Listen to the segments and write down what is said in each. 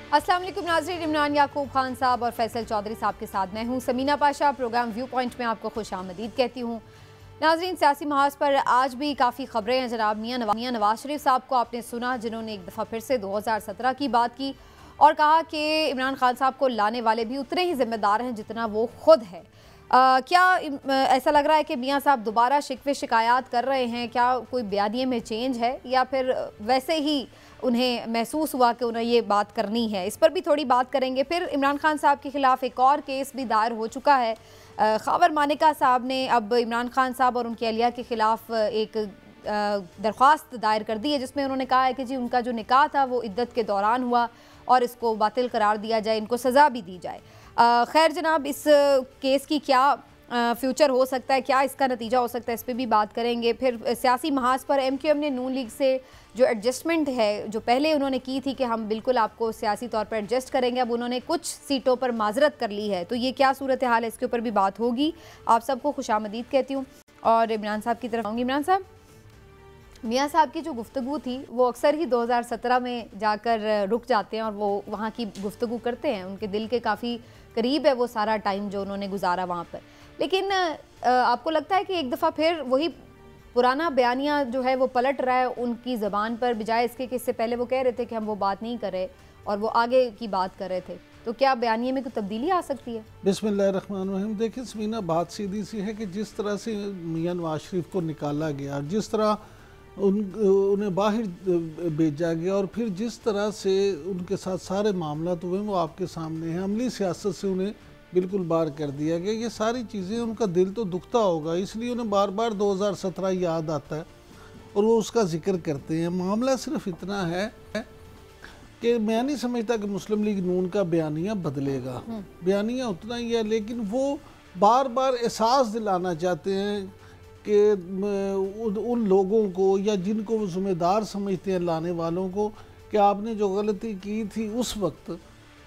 अस्सलाम वालेकुम नाज़रीन, इमरान याकूब खान साहब और फैसल चौधरी साहब के साथ मैं हूँ Sameena Pasha. Programme viewpoint में आपको खुशामदीद कहती हूँ। नाज़रीन, सियासी महाज पर आज भी काफ़ी खबरें हैं। जनाब मियाँ नवाज शरीफ साहब को आपने सुना, जिन्होंने एक दफ़ा फिर से 2017 की बात की और कहा कि इमरान खान साहब को लाने वाले भी उतने ही जिम्मेदार हैं जितना वो खुद है। क्या ऐसा लग रहा है कि मियाँ साहब दोबारा शिकवे शिकायत कर रहे हैं? क्या कोई बयानिए में चेंज है या फिर वैसे ही उन्हें महसूस हुआ कि उन्हें ये बात करनी है? इस पर भी थोड़ी बात करेंगे। फिर इमरान खान साहब के खिलाफ एक और केस भी दायर हो चुका है। ख़ावर मानिका साहब ने अब इमरान खान साहब और उनकी अहलिया के खिलाफ एक दरख्वास्त दायर कर दी है, जिसमें उन्होंने कहा है कि जी उनका जो निकाह था वो इद्दत के दौरान हुआ और इसको बातिल करार दिया जाए, इनको सज़ा भी दी जाए। खैर जनाब, इस केस की क्या फ्यूचर हो सकता है, क्या इसका नतीजा हो सकता है, इस पर भी बात करेंगे। फिर सियासी महाज पर MQM ने नून लीग से जो एडजस्टमेंट है, जो पहले उन्होंने की थी कि हम बिल्कुल आपको सियासी तौर पर एडजस्ट करेंगे, अब उन्होंने कुछ सीटों पर माजरत कर ली है। तो ये क्या सूरत हाल है, इसके ऊपर भी बात होगी। आप सबको खुशामदीद कहती हूँ और इमरान साहब की तरफ आऊँगी। इमरान साहब, मियाँ साहब की जो गुफ्तगू थी वो अक्सर ही 2017 में जाकर रुक जाते हैं और वो वहाँ की गुफ्तगू करते हैं। उनके दिल के काफ़ी करीब है वो सारा टाइम जो उन्होंने गुजारा वहाँ पर। लेकिन आपको लगता है कि एक दफ़ा फिर वही पुराना बयानिया जो है वो पलट रहा है उनकी ज़बान पर, बजाय इसके कि इससे पहले वो कह रहे थे कि हम वो बात नहीं कर रहे और वो आगे की बात कर रहे थे? तो क्या बयानिए में कोई तब्दीली आ सकती है? बिस्मिल्लाहिर्रहमानिर्रहीम। देखिए समीना, बात सीधी सी है कि जिस तरह से मियाँ नवाज शरीफ को निकाला गया, जिस तरह उन्हें बाहर भेजा गया और फिर जिस तरह से उनके साथ सारे मामला हुए वो आपके सामने हैं। अमली सियासत से उन्हें बिल्कुल बाहर कर दिया गया। ये सारी चीज़ें, उनका दिल तो दुखता होगा, इसलिए उन्हें बार बार 2017 याद आता है और वो उसका जिक्र करते हैं। मामला सिर्फ इतना है कि मैं नहीं समझता कि मुस्लिम लीग नून का बयानिया बदलेगा। बयानिया उतना ही है, लेकिन वो बार बार एहसास दिलाना चाहते हैं कि उन लोगों को या जिनको वो ज़िम्मेदार समझते हैं लाने वालों को, कि आपने जो गलती की थी उस वक्त,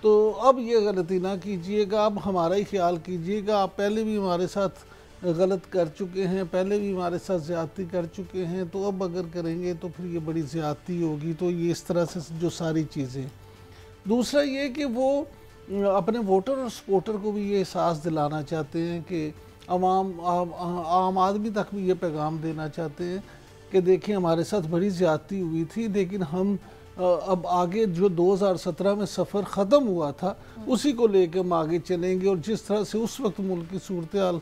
तो अब ये गलती ना कीजिएगा, अब हमारा ही ख्याल कीजिएगा। आप पहले भी हमारे साथ गलत कर चुके हैं, पहले भी हमारे साथ ज़्यादती कर चुके हैं, तो अब अगर करेंगे तो फिर ये बड़ी ज़्यादती होगी। तो ये इस तरह से जो सारी चीज़ें। दूसरा ये कि वो अपने वोटर और सपोर्टर को भी ये एहसास दिलाना चाहते हैं कि आम आदमी तक भी ये पैगाम देना चाहते हैं कि देखिए हमारे साथ बड़ी ज़्यादती हुई थी, लेकिन हम अब आगे जो 2017 में सफ़र ख़त्म हुआ था उसी को लेकर हम आगे चलेंगे और जिस तरह से उस वक्त मुल्क की सूरत हाल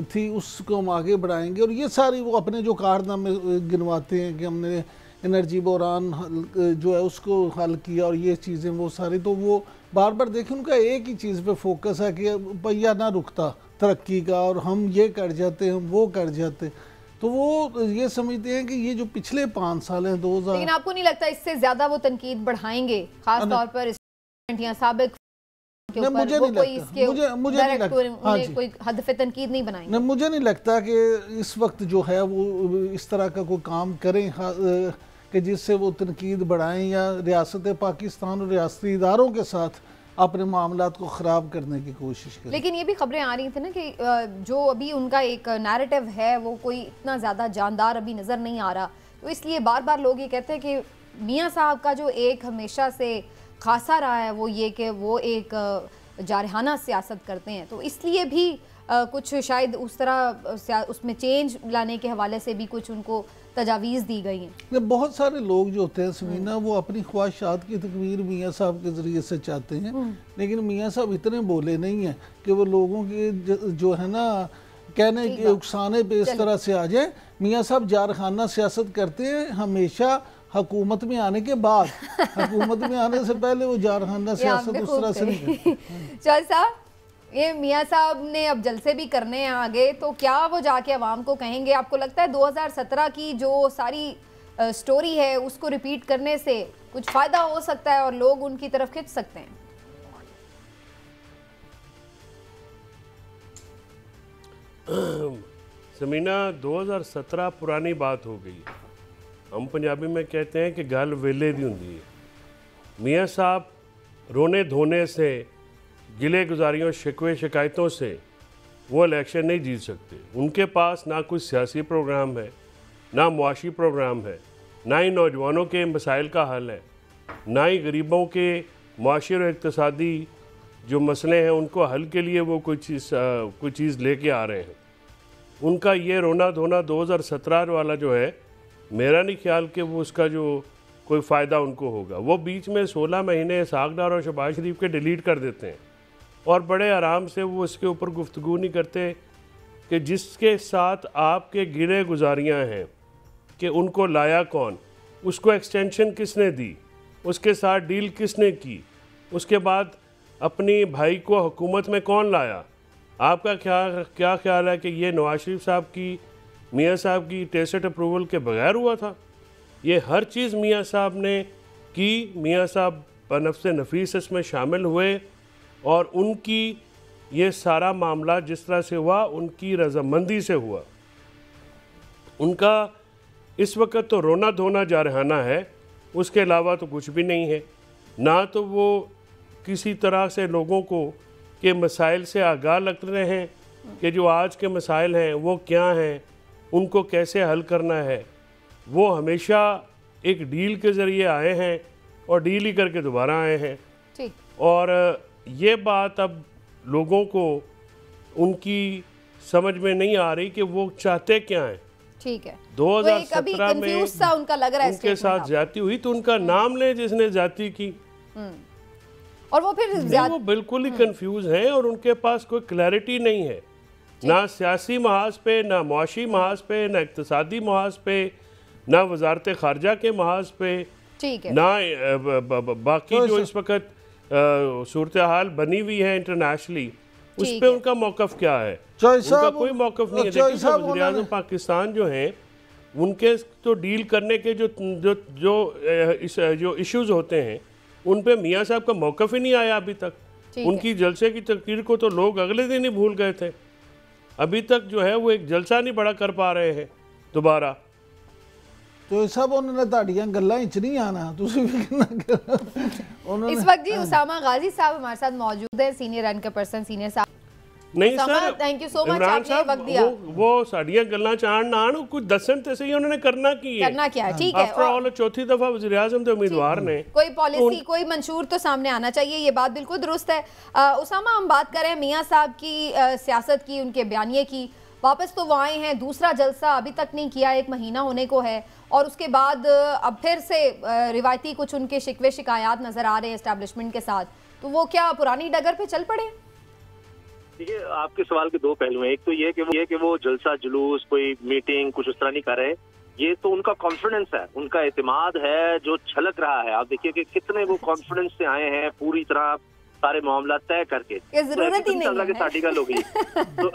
थी उसको हम आगे बढ़ाएंगे। और ये सारी वो अपने जो कारनामे गिनवाते हैं कि हमने एनर्जी बहरान जो है उसको हल किया और ये चीज़ें वो सारी, तो वो बार बार देखें उनका एक ही चीज़ पे फोकस है कि पहिया ना रुकता तरक्की का और हम ये कर जाते, हम वो कर जाते। तो वो ये समझते हैं कि ये जो पिछले 5 साल हैं 2000। लेकिन आपको नहीं लगता इससे ज़्यादा वो तनकीद बढ़ाएंगे, खास तौर पर साबिक के ऊपर? मुझे नहीं लगता, मुझे नहीं लगता कोई हदफ तनकीद नहीं बनाएंगे। मुझे नहीं लगता कि इस वक्त जो है वो इस तरह का कोई काम करें कि जिससे वो तनकीद बढ़ाएं या रियासत पाकिस्तान और रियासती इदारों के साथ अपने मामलात को ख़राब करने की कोशिश करें। लेकिन ये भी खबरें आ रही थी ना कि जो अभी उनका एक नैरेटिव है वो कोई इतना ज़्यादा जानदार अभी नज़र नहीं आ रहा, तो इसलिए बार बार लोग ये कहते हैं कि मियाँ साहब का जो एक हमेशा से खासा रहा है वो ये कि वो एक जारहाना सियासत करते हैं, तो इसलिए भी कुछ शायद उस तरह उसमें चेंज लाने के हवाले से भी कुछ उनको तजावीज़ दी गई हैं। बहुत सारे लोग जो होते हैं समीना, वो अपनी ख्वाहिशात की तकमीर मियाँ साहब के ज़रिए से चाहते हैं, लेकिन मियाँ साहब इतने बोले नहीं हैं कि वो लोगों के जो है ना कहने के उकसाने पे इस तरह से आ जाए। मियाँ साहब जारखाना सियासत करते हैं हमेशा हुकूमत में आने के बाद, हुकूमत में आने से पहले वो जारखाना सियासत उस तरह से नहीं करते। चल साहब, ये मियाँ साहब ने अब जलसे भी करने हैं आगे, तो क्या वो जाके अवाम को कहेंगे? आपको लगता है 2017 की जो सारी स्टोरी है उसको रिपीट करने से कुछ फ़ायदा हो सकता है और लोग उनकी तरफ खिंच सकते हैं? समीना, 2017 पुरानी बात हो गई। हम पंजाबी में कहते हैं कि गल वेले दी हुंदी है। मियाँ साहब रोने धोने से, गिले गुजारियों, शिकवे शिकायतों से वो इलेक्शन नहीं जीत सकते। उनके पास ना कोई सियासी प्रोग्राम है, ना मुआशी प्रोग्राम है, ना ही नौजवानों के मसाइल का हल है, ना ही गरीबों के मुआशी और इक़्तिसादी जो मसले हैं उनको हल के लिए वो कोई चीज़ लेके आ रहे हैं। उनका ये रोना धोना 2017 वाला जो है, मेरा नहीं ख्याल कि वो उसका जो कोई फ़ायदा उनको होगा। वो बीच में 16 महीने इसहाक़ डार और शहबाज शरीफ के डिलीट कर देते हैं और बड़े आराम से वो इसके ऊपर गुफ्तगू नहीं करते कि जिसके साथ आपके गिले गुजारियाँ हैं कि उनको लाया कौन, उसको एक्सटेंशन किसने दी, उसके साथ डील किसने की, उसके बाद अपनी भाई को हुकूमत में कौन लाया। आपका क्या ख्याल है कि ये नवाज शरीफ साहब की, मियाँ साहब की टेसिट अप्रूवल के बगैर हुआ था? ये हर चीज़ मियाँ साहब ने की। मियाँ साहब बनफ्से नफीस इसमें शामिल हुए और उनकी ये सारा मामला जिस तरह से हुआ उनकी रजामंदी से हुआ। उनका इस वक्त तो रोना धोना जारहाना है, उसके अलावा तो कुछ भी नहीं है। ना तो वो किसी तरह से लोगों को के मसाइल से आगाह लग रहे हैं कि जो आज के मसाइल हैं वो क्या हैं, उनको कैसे हल करना है। वो हमेशा एक डील के ज़रिए आए हैं और डील ही करके दोबारा आए हैं। ठीक। और ये बात अब लोगों को उनकी समझ में नहीं आ रही कि वो चाहते क्या हैं। ठीक है। 2017 में उनका लग रहा है उनके साथ ज्यादती हुई तो उनका नाम ले जिसने ज्यादती की, और वो फिर वो बिल्कुल ही कंफ्यूज हैं और उनके पास कोई क्लैरिटी नहीं है, ना सियासी महाज पे, ना मुआशी महाज पे, ना इक्तिसादी महाज पे, ना वजारत खारजा के महाज पे, ना बाकी जो इस वक्त सूरत हाल बनी हुई है इंटरनेशनली उस पर उनका मौक़िफ़ क्या है। उनका कोई मौक़िफ़ नहीं है। देखिए वज़ीर आज़म पाकिस्तान जो हैं उनके तो डील करने के जो इश्यूज़ होते हैं उन पे मियाँ साहब का मौक़िफ़ ही नहीं आया अभी तक। उनकी जलसे की तकरीर को तो लोग अगले दिन ही भूल गए थे। अभी तक जो है वो एक जलसा नहीं बड़ा कर पा रहे हैं दोबारा। तो सब उन्होंने ताड़ियां गल्लां च नहीं आना। इस वक्त जी उसामा गाजी साहब हमारे साथ मौजूद है, सीनियर रैंक पर्सन, सीनियर साहब। नहीं sir, thank you so much, आपने वक्त दिया। वो साड़ियां गल्लां चाण ना आन, कुछ दसन ते सही उन्होंने करना की है, करना क्या है। ठीक है, आफ्टर ऑल चौथी दफा वज़ीर आज़म के उम्मीदवार ने कोई पॉलिसी कोई मंशूर तो सामने आना चाहिए, ये बात बिल्कुल दुरुस्त है। उसामा, हम बात करें मियाँ साहब की सियासत की, उनके बयानिए की। वापस तो वो आए हैं, दूसरा जलसा अभी तक नहीं किया, 1 महीना होने को है, और उसके बाद अब फिर से रिवायती कुछ उनके शिकवे शिकायत नजर आ रहे हैं एस्टैब्लिशमेंट के साथ। तो वो क्या पुरानी डगर पे चल पड़े? देखिए, आपके सवाल के 2 पहलू हैं। एक तो ये कि वो जलसा जुलूस कोई मीटिंग कुछ उस तरह नहीं कर रहे। ये तो उनका कॉन्फिडेंस है, उनका एतमाद है जो छलक रहा है। आप देखिए कि कितने वो कॉन्फिडेंस से आए हैं, पूरी तरह सारे मामला तय करके, जरूरत ही नहीं है शादी का लोग तो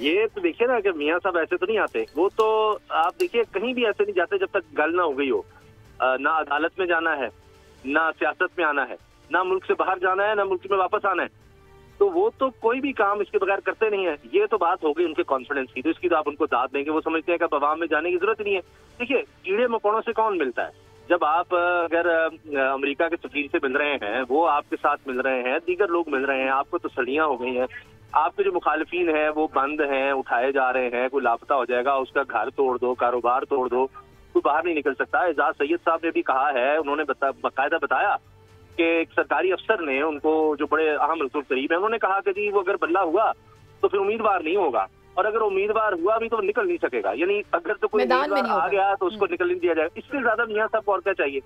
ये तो देखिए ना कि मियाँ साहब ऐसे तो नहीं आते। वो तो आप देखिए कहीं भी ऐसे नहीं जाते जब तक गल ना हो गई हो। ना अदालत में जाना है, ना सियासत में आना है, ना मुल्क से बाहर जाना है, ना मुल्क में वापस आना है। तो वो तो कोई भी काम इसके बगैर करते नहीं है। ये तो बात हो गई उनके कॉन्फिडेंस की, तो इसकी तो आप उनको दाद देंगे। वो समझते हैं कि अब अवाम में जाने की जरूरत नहीं है। देखिए, कीड़े मकोड़ों से कौन मिलता है? जब आप अगर अमेरिका के सफीर से मिल रहे हैं, वो आपके साथ मिल रहे हैं, दीगर लोग मिल रहे हैं, आपको तसल्लियां हो गई हैं, आपके जो मुखालिफिन हैं वो बंद हैं, उठाए जा रहे हैं, कोई लापता हो जाएगा उसका घर तोड़ दो, कारोबार तोड़ दो, कोई बाहर नहीं निकल सकता। एजाज सैयद साहब ने भी कहा है, उन्होंने बाकायदा बताया कि एक सरकारी अफसर ने उनको, जो बड़े अहम रसूल करीब है, उन्होंने कहा कि जी वो अगर बल्ला हुआ तो फिर उम्मीदवार नहीं होगा, और अगर उम्मीदवार हुआ भी तो निकल नहीं सकेगा। यानी अगर तो कोई उम्मीदवार आ गया तो उसको निकल नहीं दिया जाएगा। इससे ज्यादा मियाँ साहब को और क्या चाहिए?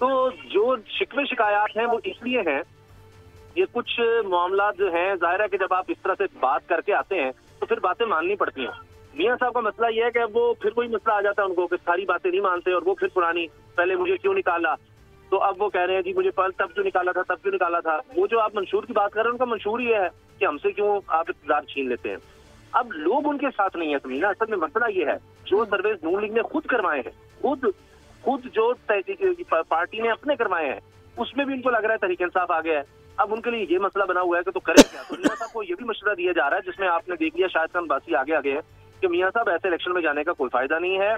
तो जो शिकवे शिकायत हैं वो इसलिए हैं, ये कुछ मामला जो हैं, जाहिर है कि जब आप इस तरह से बात करके आते हैं तो फिर बातें माननी पड़ती हैं। मियाँ साहब का मसला ये है कि वो फिर कोई मसला आ जाता है उनको कि सारी बातें नहीं मानते, और वो फिर पुरानी, पहले मुझे क्यों निकाला, तो अब वो कह रहे हैं जी मुझे तब क्यों निकाला था, तब क्यों निकाला था। वो जो आप मंशूर की बात कर रहे हैं, उनका मंशूर ये है कि हमसे क्यों आप इक़्तिदार छीन लेते हैं। अब लोग उनके साथ नहीं है समीना। असल में मसला ये है, जो सर्वेस नून लीग ने खुद करवाए हैं, खुद जो पार्टी ने अपने करवाए हैं, उसमें भी उनको लग रहा है तहरीक इंसाफ आ गया है। अब उनके लिए ये मसला बना हुआ है कि तो करें क्या। तो मियाँ साहब को ये भी मशवरा दिया जा रहा है, जिसमें आपने देख लिया शायद खान बासी आगे है, कि मियाँ साहब ऐसे इलेक्शन में जाने का कोई फायदा नहीं है,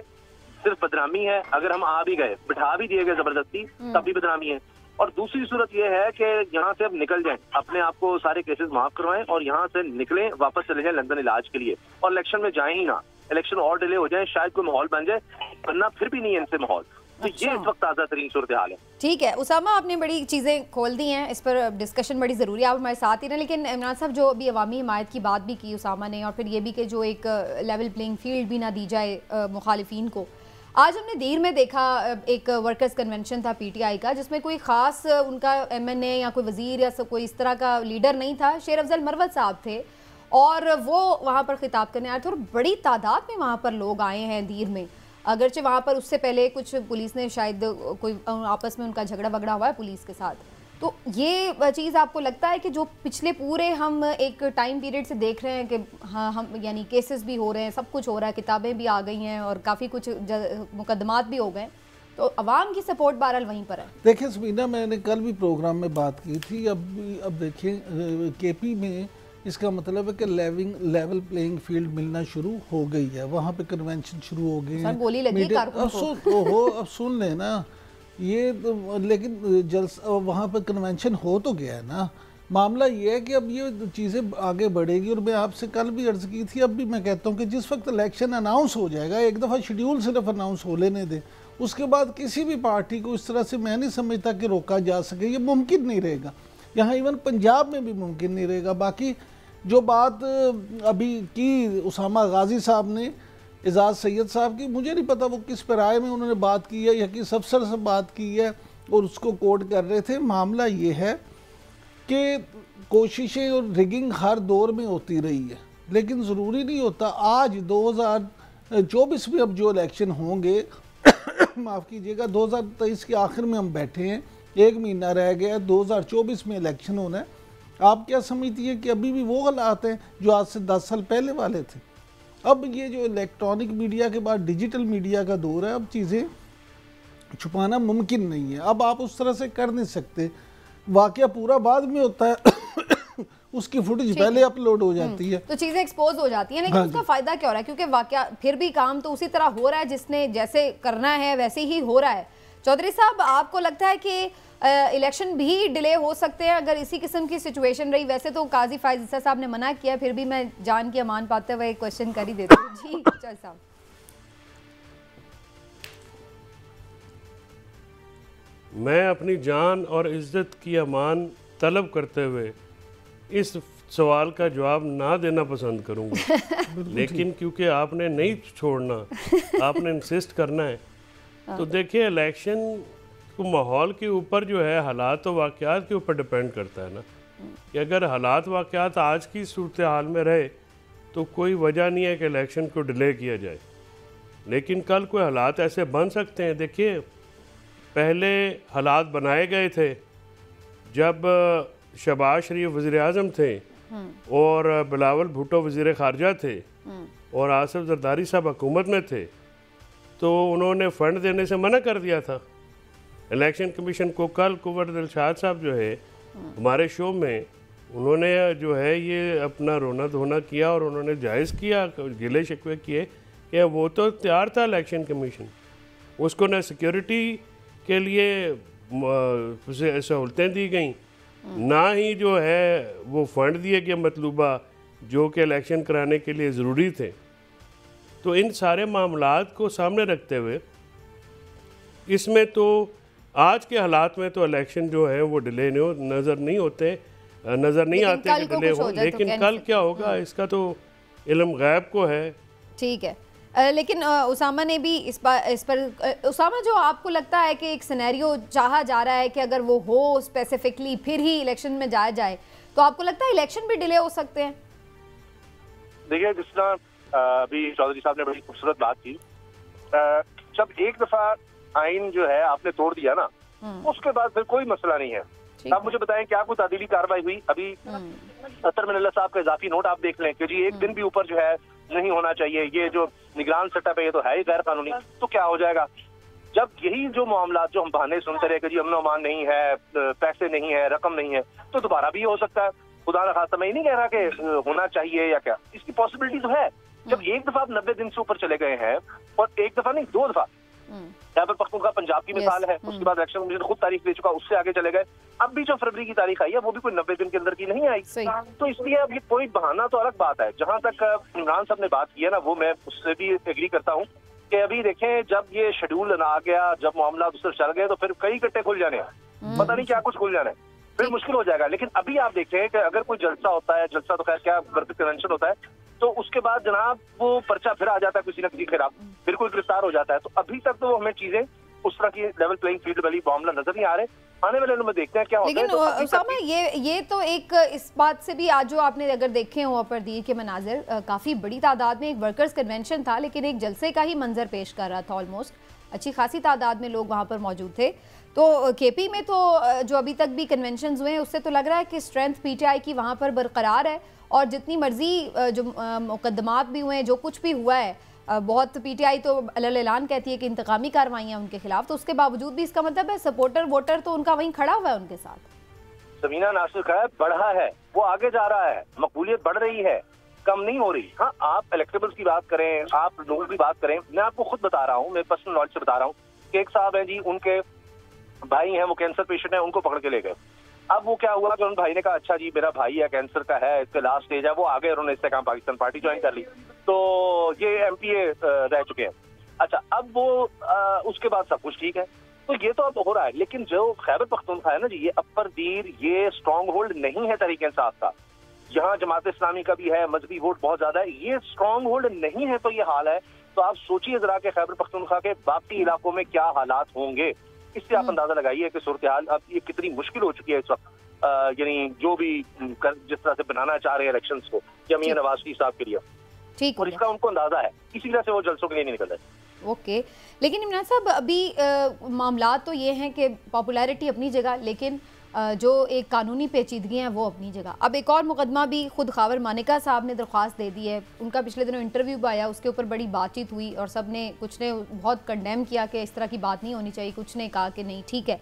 सिर्फ बदनामी है। अगर हम आ भी गए, बिठा भी दिए गए जबरदस्ती, तब भी बदनामी है। और दूसरी सूरत यह है कि यहाँ से अब निकल जाएं, अपने आप को सारे केसेस माफ करवाएं और यहाँ से निकलें, वापस चले जाएं लंदन इलाज के लिए, और इलेक्शन में जाएं ही ना। इलेक्शन और डिले हो जाए, शायद कोई माहौल बन जाए, वरना फिर भी नहीं है इनसे माहौल। तो ये इस वक्त ताज़ा तरीन सूरत हाल है। ठीक है उसामा, आपने बड़ी चीज़ें खोल दी हैं, इस पर डिस्कशन बड़ी ज़रूरी है, आप हमारे साथ ही रहें। लेकिन इमरान साहब जो अभी अवामी हिमायत की बात भी की उसामा ने, और फिर ये भी कि जो एक लेवल प्लेइंग फील्ड भी ना दी जाए मुखालिफिन को। आज हमने देर में देखा एक वर्कर्स कन्वेंशन था पीटीआई का, जिसमें कोई ख़ास उनका एमएनए या कोई वज़ीर या कोई इस तरह का लीडर नहीं था। शेर अफजल मरवत साहब थे और वो वहाँ पर खिताब करने आए थे और बड़ी तादाद में वहाँ पर लोग आए हैं दीर में। अगरचे वहाँ पर उससे पहले कुछ पुलिस ने शायद कोई आपस में उनका झगड़ा वगड़ा हुआ है पुलिस के साथ। तो ये चीज़ आपको लगता है कि जो पिछले पूरे हम एक टाइम पीरियड से देख रहे हैं कि हाँ हम यानी केसेस भी हो रहे हैं, सब कुछ हो रहा है, किताबें भी आ गई हैं और काफ़ी कुछ मुकदमात भी हो गए, तो अवाम की सपोर्ट बहरहाल वहीं पर है। देखिए समीना, मैंने कल भी प्रोग्राम में बात की थी। अब देखिए केपी में इसका मतलब है कि लेवल प्लेइंग फील्ड मिलना शुरू हो गई है, वहाँ पे कन्वेंशन शुरू हो गए हैं। अब सुन लेना ये तो, लेकिन वहाँ पे कन्वेंशन हो तो गया है ना। मामला ये है कि अब ये चीज़ें आगे बढ़ेगी। और मैं आपसे कल भी अर्ज़ की थी, अब भी मैं कहता हूँ कि जिस वक्त इलेक्शन अनाउंस हो जाएगा, एक दफ़ा शेड्यूल सिर्फ अनाउंस हो लेने दें, उसके बाद किसी भी पार्टी को इस तरह से मैं नहीं समझता कि रोका जा सके। ये मुमकिन नहीं रहेगा, यहाँ इवन पंजाब में भी मुमकिन नहीं रहेगा। बाकी जो बात अभी की उसामा गाजी साहब ने एजाज सैयद साहब की, मुझे नहीं पता वो किस पैराए में उन्होंने बात की है या किस अफसर से बात की है और उसको कोट कर रहे थे। मामला ये है कि कोशिशें और रिगिंग हर दौर में होती रही है, लेकिन ज़रूरी नहीं होता। आज 2024 में अब जो इलेक्शन होंगे माफ़ कीजिएगा 2023 के आखिर में हम बैठे हैं, 1 महीना रह गया है, 2024 में इलेक्शन होना है। आप क्या समझती है कि अभी भी वो हालात हैं जो आज से 10 साल पहले वाले थे? अब ये जो इलेक्ट्रॉनिक मीडिया के बाद डिजिटल मीडिया का दौर है, अब चीज़ें छुपाना मुमकिन नहीं है। अब आप उस तरह से कर नहीं सकते। वाकया पूरा बाद में होता है उसकी फुटेज पहले अपलोड हो जाती है तो चीज़ें एक्सपोज हो जाती हैं। लेकिन उसका फ़ायदा क्या हो रहा है? क्योंकि वाकया फिर भी काम तो उसी तरह हो रहा है, जिसने जैसे करना है वैसे ही हो रहा है। चौधरी साहब, आपको लगता है कि इलेक्शन भी डिले हो सकते हैं अगर इसी किस्म की सिचुएशन रही? वैसे तो काजी फायज ईसा साहब ने मना किया, फिर भी मैं जान की अमान पाते हुए एक क्वेश्चन कर ही देती हूँ। जी चौधरी साहब। मैं अपनी जान और इज्जत की अमान तलब करते हुए इस सवाल का जवाब ना देना पसंद करूंगा लेकिन क्योंकि आपने नहीं छोड़ना, आपने इंसिस्ट करना है, तो देखिए इलेक्शन को माहौल के ऊपर जो है, हालात और वाक़यात के ऊपर डिपेंड करता है ना, कि अगर हालात वाक़यात आज की सूरत हाल में रहे तो कोई वजह नहीं है कि इलेक्शन को डिले किया जाए। लेकिन कल कोई हालात ऐसे बन सकते हैं। देखिए पहले हालात बनाए गए थे जब शहबाज शरीफ वज़ीर-ए-आज़म थे और बिलावल भुट्टो वज़ीर ख़ारजा थे और आसिफ ज़रदारी साहब हुकूमत में थे, तो उन्होंने फ़ंड देने से मना कर दिया था इलेक्शन कमीशन को। कल कुंवर दिलशाद साहब जो है हमारे शो में, उन्होंने जो है ये अपना रोना धोना किया और उन्होंने जायज़ किया, गिले शिकवे किए कि वो तो तैयार था इलेक्शन कमीशन, उसको न सिक्योरिटी के लिए सहूलतें दी गई, ना ही जो है वो फ़ंड दिए गए मतलूबा जो कि इलेक्शन कराने के लिए ज़रूरी थे। तो इन सारे मामलात को सामने रखते हुए इसमें तो आज के हालात में तो इलेक्शन जो है वो डिले नज़र नहीं आते कि डिले हो, लेकिन कल क्या होगा इसका तो इल्म गैब को है। ठीक है, लेकिन उसामा ने भी इस पर उसामा, जो आपको लगता है कि एक सिनेरियो चाहा जा रहा है कि अगर वो हो स्पेसिफिकली फिर ही इलेक्शन में जाया जाए, तो आपको लगता है इलेक्शन भी डिले हो सकते हैं? देखिए जिस तरह अभी चौधरी साहब ने बड़ी खूबसूरत बात की, जब एक दफा आइन जो है आपने तोड़ दिया ना, उसके बाद फिर कोई मसला नहीं है। आप मुझे बताएं क्या कोई तादीली कार्रवाई हुई? अभी अतर मिनल्ला साहब का इजाफी नोट आप देख लें कि जी एक दिन भी ऊपर जो है नहीं होना चाहिए, ये जो निगरान सेटअप है ये तो है ही गैर कानूनी। तो क्या हो जाएगा जब यही जो मामला जो हम बहाने सुनते रहे कि जी अमन अमान नहीं है, पैसे नहीं है, रकम नहीं है, तो दोबारा भी हो सकता है। खुदा न खास्ता मैं ही नहीं कह रहा कि होना चाहिए या क्या, इसकी पॉसिबिलिटी तो है। जब एक दफा आप 90 दिन से ऊपर चले गए हैं, और एक दफा नहीं 2 दफा, खैबर पख्तूनख्वा पंजाब की मिसाल है, उसके बाद इलेक्शन कमीशन खुद तारीख दे चुका, उससे आगे चले गए। अब भी जो फरवरी की तारीख आई है वो भी कोई 90 दिन के अंदर की नहीं आई। तो इसलिए अब ये कोई बहाना तो अलग बात है। जहां तक इमरान साहब ने बात की है ना, वो मैं उससे भी एग्री करता हूँ कि अभी देखें जब ये शेड्यूल आ गया, जब मामला उस तरफ चल गए तो फिर कई कट्टे खुल जाने हैं, पता नहीं क्या कुछ खुल जाना है, फिर मुश्किल हो जाएगा। लेकिन अभी आप देखें कि अगर कोई जलसा होता है, जलसा तो खैर क्या कन्वेंशन होता है, तो उसके बाद जनाब वो पर्चा फिर आ जाता है किसी न किसी खिलाफ, फिर कोई गिरफ्तार हो जाता है। तो अभी तक तो हमें चीजें उस तरह की लेवल प्लेइंग फील्ड वाली मामला नजर नहीं आ रहे। आने वाले दिनों में देखते हैं क्या होता है। लेकिन तो उसामा ये तो एक इस बात से भी आज जो आपने अगर देखे हो परदीर के मनाजिर, काफ़ी बड़ी तादाद में एक वर्कर्स कन्वेंशन था, लेकिन एक जलसे का ही मंजर पेश कर रहा था। ऑलमोस्ट अच्छी खासी तादाद में लोग वहाँ पर मौजूद थे। तो केपी में तो जो अभी तक भी कन्वेंशन हुए हैं उससे तो लग रहा है कि स्ट्रेंथ पीटीआई की वहाँ पर बरकरार है, और जितनी मर्जी जो मुकदमात भी हुए हैं, जो कुछ भी हुआ है, बहुत पीटीआई तो अलग-ऐलान कहती है कि इंतकामी कार्रवाइयाँ उनके खिलाफ, तो उसके बावजूद भी इसका मतलब है सपोर्टर वोटर तो उनका वहीं खड़ा हुआ है उनके साथ। समीना नासिर का बढ़ा है, वो आगे जा रहा है, मकबूलियत बढ़ रही है, कम नहीं हो रही। हाँ, आप इलेक्टेबल्स की बात करें, आप लोगों की बात करें, मैं आपको खुद बता रहा हूँ, मैं पर्सनल नॉलेज से बता रहा हूँ कि एक साहब हैं जी, उनके भाई हैं, वो कैंसर पेशेंट है, उनको पकड़ के ले गए। अब वो क्या हुआ कि उन भाई ने कहा अच्छा जी मेरा भाई है, कैंसर का है, इसके लास्ट स्टेज है, वो आ गए, उन्होंने इससे कहा पाकिस्तान पार्टी ज्वाइन कर ली, तो ये एमपीए रह चुके हैं। अच्छा, अब वो उसके बाद सब कुछ ठीक है, तो ये तो अब हो रहा है। लेकिन जो खैबर पख्तूनख्वा है ना जी, ये अपर दीर, ये स्ट्रॉन्ग होल्ड नहीं है तहरीक इंसाफ का। यहाँ जमात इस्लामी का भी है, मजहबी वोट बहुत ज्यादा है, ये स्ट्रॉन्ग होल्ड नहीं है, तो ये हाल है। तो आप सोचिए जरा के खैबर पख्तूनख्वा के बाकी इलाकों में क्या हालात होंगे, इससे आप अंदाजा लगाइए कि सूरत हाल अब ये कितनी मुश्किल हो चुकी है इस वक्त। यानी जो भी जिस तरह से बनाना चाह रहे हैं इलेक्शंस को या मियां नवाज शरीफ साहब के लिए, ठीक, और इसका उनको अंदाजा है, इसी वजह से वो जलसों के लिए नहीं निकल रहे। ओके, लेकिन इमरान साहब अभी मामला तो ये हैं कि पॉपुलैरिटी अपनी जगह, लेकिन जो एक कानूनी पेचीदगी हैं वो अपनी जगह। अब एक और मुकदमा भी खुद खावर मानिका साहब ने दरख्वास्त दे दी है, उनका पिछले दिनों इंटरव्यू भी आया, उसके ऊपर बड़ी बातचीत हुई और सब ने, कुछ ने बहुत कंडेम किया कि इस तरह की बात नहीं होनी चाहिए, कुछ ने कहा कि नहीं ठीक है,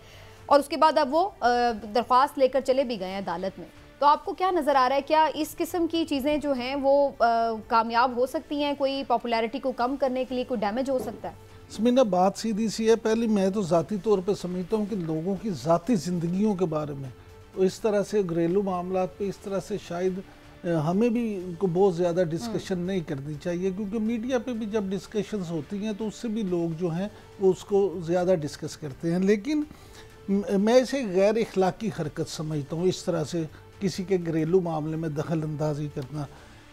और उसके बाद अब वो दरख्वास्त लेकर चले भी गए हैं अदालत में। तो आपको क्या नज़र आ रहा है, क्या इस किस्म की चीज़ें जो हैं वो कामयाब हो सकती हैं, कोई पॉपुलैरिटी को कम करने के लिए कोई डैमेज हो सकता है? समीना, बात सीधी सी है। पहले मैं तो ज़ाती तौर पे समझता हूँ कि लोगों की ज़ाती ज़िंदगियों के बारे में तो इस तरह से घरेलू मामलात पे इस तरह से शायद हमें भी को बहुत ज़्यादा डिस्कशन नहीं करनी चाहिए, क्योंकि मीडिया पे भी जब डिस्कशंस होती हैं तो उससे भी लोग जो हैं वो उसको ज़्यादा डिस्कस करते हैं। लेकिन मैं इसे गैर इखलाकी हरकत समझता हूँ, इस तरह से किसी के घरेलू मामले में दखल अंदाजी करना।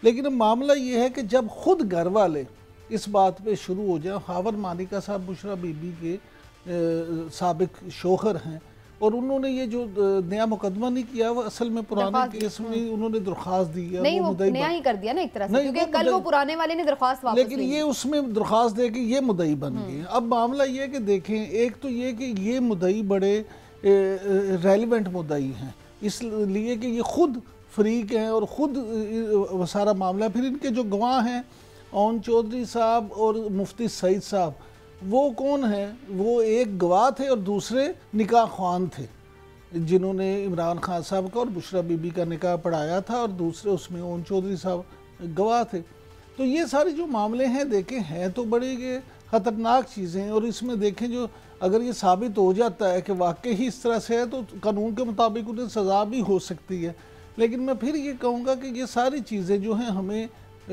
लेकिन मामला ये है कि जब खुद घर वाले इस बात पे शुरू हो जाए, खावर मानिका साहब बुशरा बीबी के साबिक शोहर हैं, और उन्होंने ये जो नया मुकदमा नहीं किया, वो असल में पुराने केस में उन्होंने दरख्वास्त दी है, नहीं, वो नया ही कर दिया ना एक तरह से, क्योंकि कल वो पुराने वाले ने दरख्वास्त वापस लेकिन ये उसमें दरख्वास्त दे के ये मुद्दई बन गए। अब मामला ये कि देखें, एक तो ये कि ये मुद्दई बड़े रेलिवेंट मुद्दई हैं, इसलिए कि ये खुद फरीक हैं और ख़ुद सारा मामला। फिर इनके जो गवाह हैं ओन चौधरी साहब और मुफ्ती सईद साहब, वो कौन हैं? वो एक गवाह थे और दूसरे निकाह ख्वान थे, जिन्होंने इमरान खान साहब का और बुशरा बीबी का निकाह पढ़ाया था, और दूसरे उसमें ओन चौधरी साहब गवाह थे। तो ये सारे जो मामले हैं देखें, हैं तो बड़े ख़तरनाक चीज़ें, और इसमें देखें जो अगर ये साबित हो जाता है कि वाकई ही इस तरह से है तो कानून के मुताबिक उन्हें सज़ा भी हो सकती है। लेकिन मैं फिर ये कहूँगा कि ये सारी चीज़ें जो हैं हमें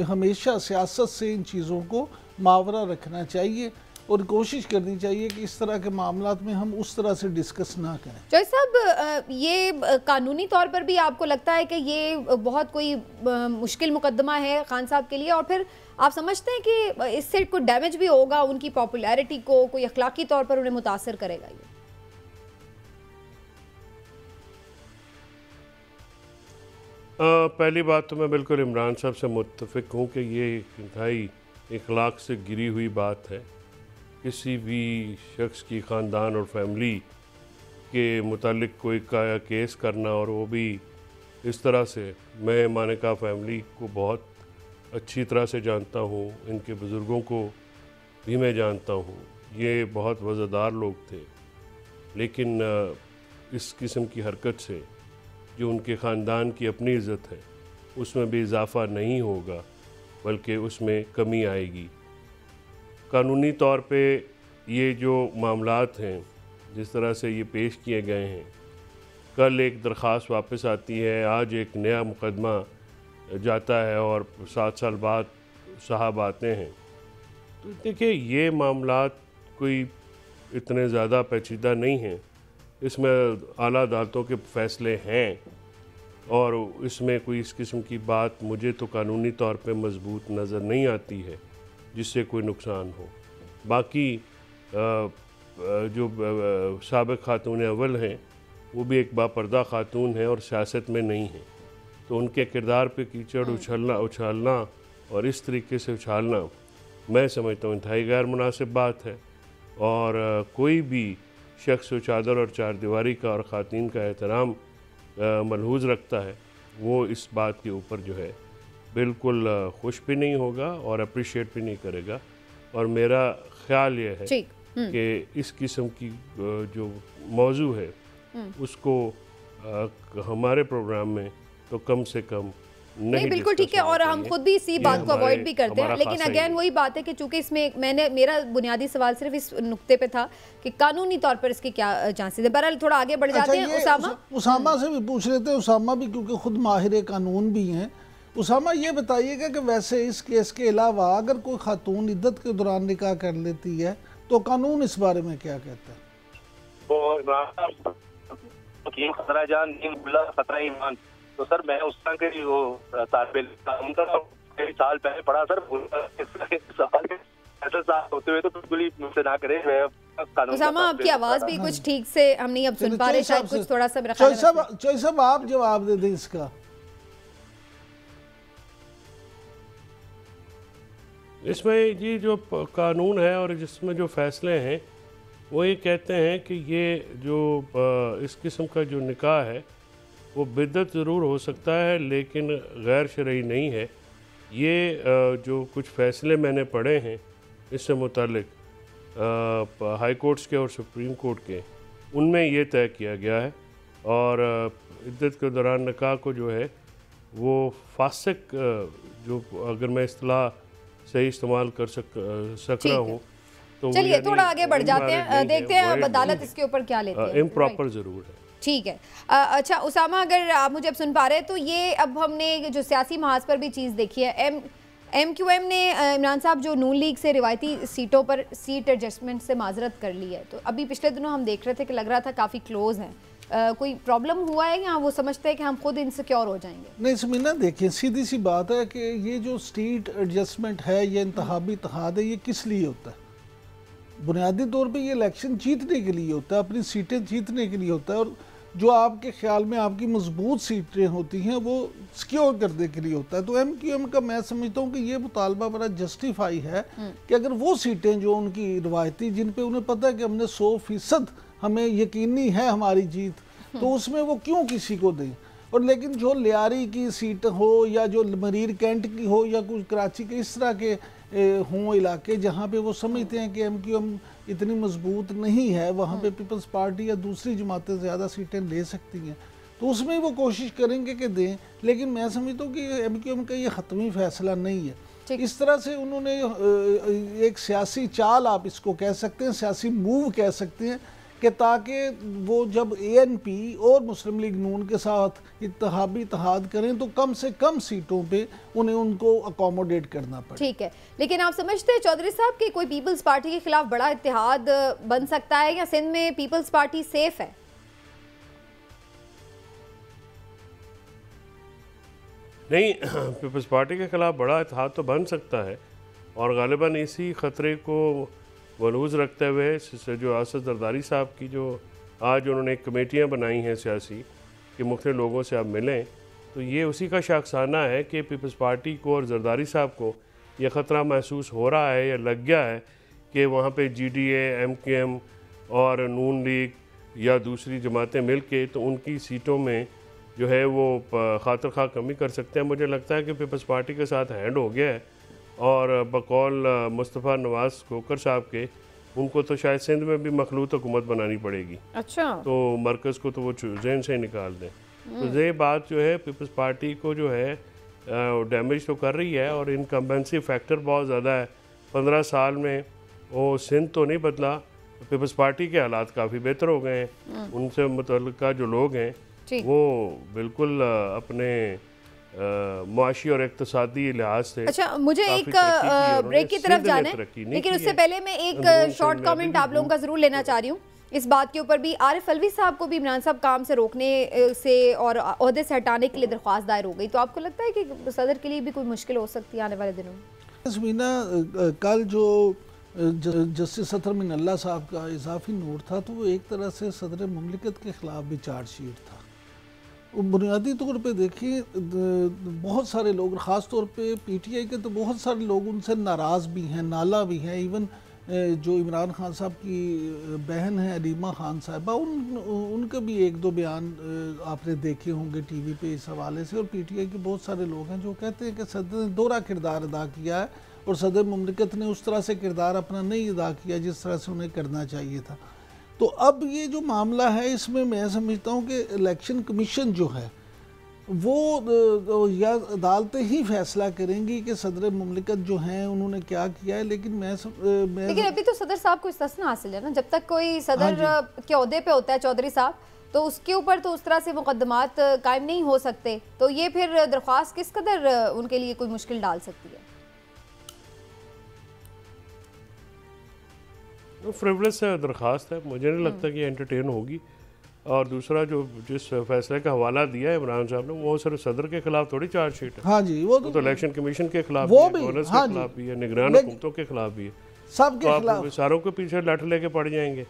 हमेशा सियासत से इन चीज़ों को मावरा रखना चाहिए और कोशिश करनी चाहिए कि इस तरह के मामलात में हम उस तरह से डिस्कस ना करें। जय साहब, ये कानूनी तौर पर भी आपको लगता है कि ये बहुत कोई मुश्किल मुकदमा है खान साहब के लिए, और फिर आप समझते हैं कि इससे कोई डैमेज भी होगा उनकी पॉपुलैरिटी को, कोई अखलाकी तौर पर उन्हें मुतासर करेगा ये? पहली बात तो मैं बिल्कुल इमरान साहब से मुत्तफिक हूँ कि ये इंतहाई इखलाक से गिरी हुई बात है। किसी भी शख्स की ख़ानदान और फैमिली के मुतालिक कोई का केस करना, और वो भी इस तरह से। मैं मानिका फैमिली को बहुत अच्छी तरह से जानता हूँ, इनके बुज़ुर्गों को भी मैं जानता हूँ, ये बहुत वज़ादार लोग थे। लेकिन इस किस्म की हरकत से जो उनके ख़ानदान की अपनी इज़्ज़त है उसमें भी इजाफ़ा नहीं होगा, बल्कि उसमें कमी आएगी। कानूनी तौर पे ये जो मामलात हैं जिस तरह से ये पेश किए गए हैं, कल एक दरख्वास्त वापस आती है, आज एक नया मुकदमा जाता है और 7 साल बाद साहब आते हैं, तो देखिए, ये मामलात कोई इतने ज़्यादा पेचीदा नहीं हैं। इसमें आला अदालतों के फ़ैसले हैं और इसमें कोई इस किस्म की बात मुझे तो कानूनी तौर पे मजबूत नज़र नहीं आती है जिससे कोई नुकसान हो। बाकी जो साबिक़ खातून अव्वल हैं वो भी एक बापर्दा खातून है और सियासत में नहीं है, तो उनके किरदार पे कीचड़ उछालना और इस तरीके से उछालना मैं समझता हूँ इंतहाई गैर मुनासिब बात है। और कोई भी शख्स जो चादर और चारदीवारी का और ख़ातीन का एहतराम मलहूज़ रखता है वो इस बात के ऊपर जो है बिल्कुल खुश भी नहीं होगा और अप्रिशिएट भी नहीं करेगा। और मेरा ख्याल ये है कि इस किस्म की जो मौजू है उसको हमारे प्रोग्राम में तो कम से कम नहीं, बिल्कुल ठीक है, और हम खुद भी इसी बात को अवॉइड भी करते हैं। लेकिन अगेन वही बात है कि चूंकि इसमें मेरा बुनियादी सवाल सिर्फ इस नुक्ते पे था कि कानूनी तौर पर इसके क्या चांसेस है। बहरहाल थोड़ा आगे बढ़ जाते हैं। उसामा से भी पूछ रहे थे, उसामा भी क्योंकि खुद माहिर कानून भी हैं। उसामा, ये बताइएगा कि वैसे इस केस के अलावा अगर कोई खातून इद्दत के दौरान निकाह कर लेती है तो कानून इस बारे में क्या कहता है? खतरा जान खतरा ईमान। तो सर मैं उस तरह के वो साल पहले पढ़ा सर, ऐसा साल होते हुए तो बिल्कुल ही मुझसे ना करे। उसामा, आपकी आवाज भी कुछ ठीक से हम नहीं अब सुन पा रहे, शायद कुछ थोड़ा सा चौधरी साहब आप जवाब दे दें इसका। इसमें जी जो कानून है और जिसमें जो फैसले हैं वो ये कहते हैं कि ये जो इस किस्म का जो निकाह है वो बिद्दत ज़रूर हो सकता है लेकिन गैर शरई नहीं है। ये जो कुछ फ़ैसले मैंने पढ़े हैं इससे मुतालिक हाई कोर्ट्स के और सुप्रीम कोर्ट के, उनमें ये तय किया गया है। और इद्दत के दौरान निकाह को जो है वो फासिक, जो अगर मैं इस्तिलाह सही इस्तेमाल कर सक रहा हूँ तो चलिए थोड़ा आगे बढ़ जाते हैं, देखते हैं अब अदालत इसके ऊपर क्या लेती है। इम्प्रॉपर ज़रूर है। ठीक है। अच्छा उसामा, अगर आप मुझे अब सुन पा रहे हैं तो ये अब हमने जो सियासी महाज पर भी चीज़ देखी है, MQM ने इमरान साहब जो नून लीग से रिवायती सीटों पर सीट एडजस्टमेंट से माजरत कर ली है। तो अभी पिछले दिनों हम देख रहे थे कि लग रहा था काफ़ी क्लोज हैं। कोई प्रॉब्लम हुआ है या वो समझते हैं कि हम खुद इनसिक्योर हो जाएंगे? नहीं समीना, देखिए सीधी सी बात है कि ये जो सीट एडजस्टमेंट है, ये इंतखाबी इत्तेहाद है, ये किस लिए होता है? बुनियादी तौर पे ये इलेक्शन जीतने के लिए होता है, अपनी सीटें जीतने के लिए होता है। और जो आपके ख्याल में आपकी मजबूत सीटें होती हैं वो सिक्योर करने के लिए होता है। तो MQM का मैं समझता हूँ कि ये मुतालबा बड़ा जस्टिफाई है कि अगर वो सीटें जो उनकी रिवायती, जिन पे उन्हें पता है कि हमने 100% हमें यकीनी है हमारी जीत, तो उसमें वो क्यों किसी को दें। और लेकिन जो लियारी की सीट हो या जो मरीर कैंट की हो या कुछ कराची के इस तरह के हों इलाके जहाँ पे वो समझते हैं कि MQM इतनी मजबूत नहीं है, वहाँ पे पीपल्स पार्टी या दूसरी जमातें ज़्यादा सीटें ले सकती हैं, तो उसमें वो कोशिश करेंगे कि दें। लेकिन मैं समझता हूँ कि MQM का ये ख़त्मी फ़ैसला नहीं है। इस तरह से उन्होंने एक सियासी चाल आप इसको कह सकते हैं, सियासी मूव कह सकते हैं कि ताकि वो जब ANP और मुस्लिम लीग नून के साथ इत्तेहाबी इत्तेहाद करें तो कम से कम सीटों पे उन्हें उनको अकोमोडेट करना पड़े। ठीक है, लेकिन आप समझते हैं चौधरी साहब कि कोई पीपल्स पार्टी के खिलाफ बड़ा इत्तेहाद बन सकता है या सिंध में पीपल्स पार्टी सेफ है? नहीं, पीपल्स पार्टी के खिलाफ बड़ा इत्तेहाद तो बन सकता है और गालिबन इसी ख़तरे को मलूज़ रखते हुए जो असद जरदारी साहब की जो आज उन्होंने कमेटियाँ बनाई हैं सियासी कि मुख्तलिफ लोगों से आप मिलें, तो ये उसी का शाखसाना है कि पीपल्स पार्टी को और जरदारी साहब को ये ख़तरा महसूस हो रहा है या लग गया है कि वहाँ पे GDA, MQM और नून लीग या दूसरी जमातें मिल के तो उनकी सीटों में जो है वो खातिर खा कमी कर सकते हैं। मुझे लगता है कि पीपल्स पार्टी के साथ हैंड हो गया है और बकौल मुस्तफ़ा नवाज़ खोकर साहब के, उनको तो शायद सिंध में भी मखलूत हुकूमत बनानी पड़ेगी। अच्छा, तो मरकज़ को तो वो जहन से निकाल दें। तो ये बात जो है पीपल्स पार्टी को जो है डैमेज तो कर रही है और इनकम्बेंसी फैक्टर बहुत ज़्यादा है। 15 साल में वो सिंध तो नहीं बदला, पीपल्स पार्टी के हालात काफ़ी बेहतर हो गए हैं। उनसे मुतल्लिका जो लोग हैं वो बिल्कुल अपने मुआशी और इक़्तिसादी लिहाज से। अच्छा, मुझे एक ब्रेक की तरफ जाना है, लेकिन उससे पहले मैं एक शॉर्ट कमेंट आप लोगों का ज़रूर लेना चाह रही हूँ इस बात के ऊपर भी। आरिफ अलवी साहब को भी इमरान साहब काम से रोकने से और ओहदे से हटाने के लिए दरख्वास्त दायर हो गई, तो आपको लगता है कि सदर के लिए भी कोई मुश्किल हो सकती है आने वाले दिनों में? समीना, कल जो जस्टिस अतर मिनल्ला साहब का इजाफी नोट था तो वो एक तरह से सदर मुमलिकत के ख़िलाफ़ भी चार्जशीट था। बुनियादी तौर पे देखिए, बहुत सारे लोग, ख़ास तौर पे PTI के तो बहुत सारे लोग उनसे नाराज़ भी हैं, नाला भी हैं। इवन जो इमरान खान साहब की बहन है अलीमा खान साहिबा, उनके भी एक दो बयान आपने देखे होंगे TV पे इस हवाले से। और PTI के बहुत सारे लोग हैं जो कहते हैं कि सदर ने दोहरा किरदार अदा किया है और सदर मुमलिकत ने उस तरह से किरदार अपना नहीं अदा किया जिस तरह से उन्हें करना चाहिए था। तो अब ये जो मामला है, इसमें मैं समझता हूँ कि इलेक्शन कमीशन जो है वो या अदालतें ही फैसला करेंगी कि सदर मुमलिकत जो हैं उन्होंने क्या किया है। लेकिन लेकिन अभी तो सदर साहब को इस्तिस्ना हासिल है ना, जब तक कोई सदर के ओहदे पे होता है चौधरी साहब, तो उसके ऊपर तो उस तरह से मुकदमात कायम नहीं हो सकते। तो ये फिर दरख्वास्त किस कदर उनके लिए कोई मुश्किल डाल सकती है? फ्रिवलेस दरख्वास्त है, मुझे नहीं लगता कि एंटरटेन होगी। और दूसरा जो जिस फैसले का हवाला दिया है इमरान साहब ने, वो सिर्फ सदर के खिलाफ थोड़ी चार्जशीट है। हाँ जी, वो तो इलेक्शन कमीशन के खिलाफ वो भी है, गवर्नर के खिलाफ भी है, निगरान हुकूमतों के खिलाफ भी है, सबके खिलाफ। सारों के पीछे लठ लेके पड़ जाएंगे।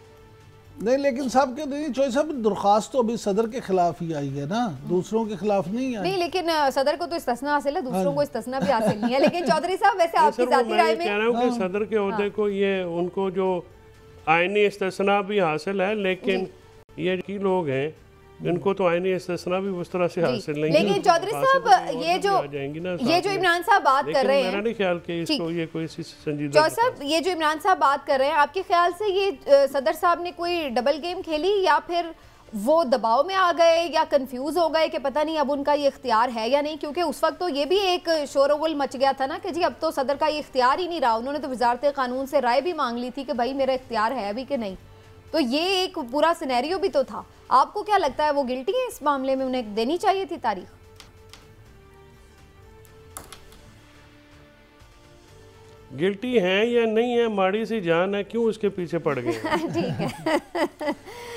नहीं, लेकिन सब के नहीं चॉइस, सब दरख्वास्त तो अभी सदर के खिलाफ ही आई है ना, दूसरों के खिलाफ नहीं आई। नहीं, लेकिन सदर को तो इस्तिस्ना हासिल है, दूसरों को इस्तिस्ना भी हासिल नहीं है। लेकिन चौधरी साहब, वैसे आपकी ज़ाती राय में? कह रहा हूँ कि सदर के ओहदे को ये उनको जो आईनी इस्तिस्ना भी हासिल है, लेकिन ये की लोग हैं इनको तो आईनी इस्तिस्ना भी उस तरह से हासिल नहीं। लेकिन चौधरी साहब, ये जो इमरान साहब बात कर रहे हैं, मेरा नहीं ख्याल कि इसको ये कोई संजीदा। चौधरी साहब, ये जो इमरान साहब बात कर रहे हैं, आपके ख्याल से ये सदर साहब ने कोई डबल गेम खेली, या फिर वो दबाव में आ गए, या कंफ्यूज हो गए कि पता नहीं अब उनका ये इख्तियार है या नहीं? क्योंकि उस वक्त तो ये भी एक शोरगुल मच गया था ना कि जी अब तो सदर का ये इख्तियार ही नहीं रहा। उन्होंने तो वजारत कानून से राय भी मांग ली थी कि भाई मेरा इख्तियार है अभी कि नहीं। तो ये एक पूरा सिनेरियो भी तो था। आपको क्या लगता है, वो गिल्टी है इस मामले में? उन्हें देनी चाहिए थी तारीख? गिल्टी है या नहीं है, माड़ी सी जान है, क्यों उसके पीछे पड़ गए? ठीक है।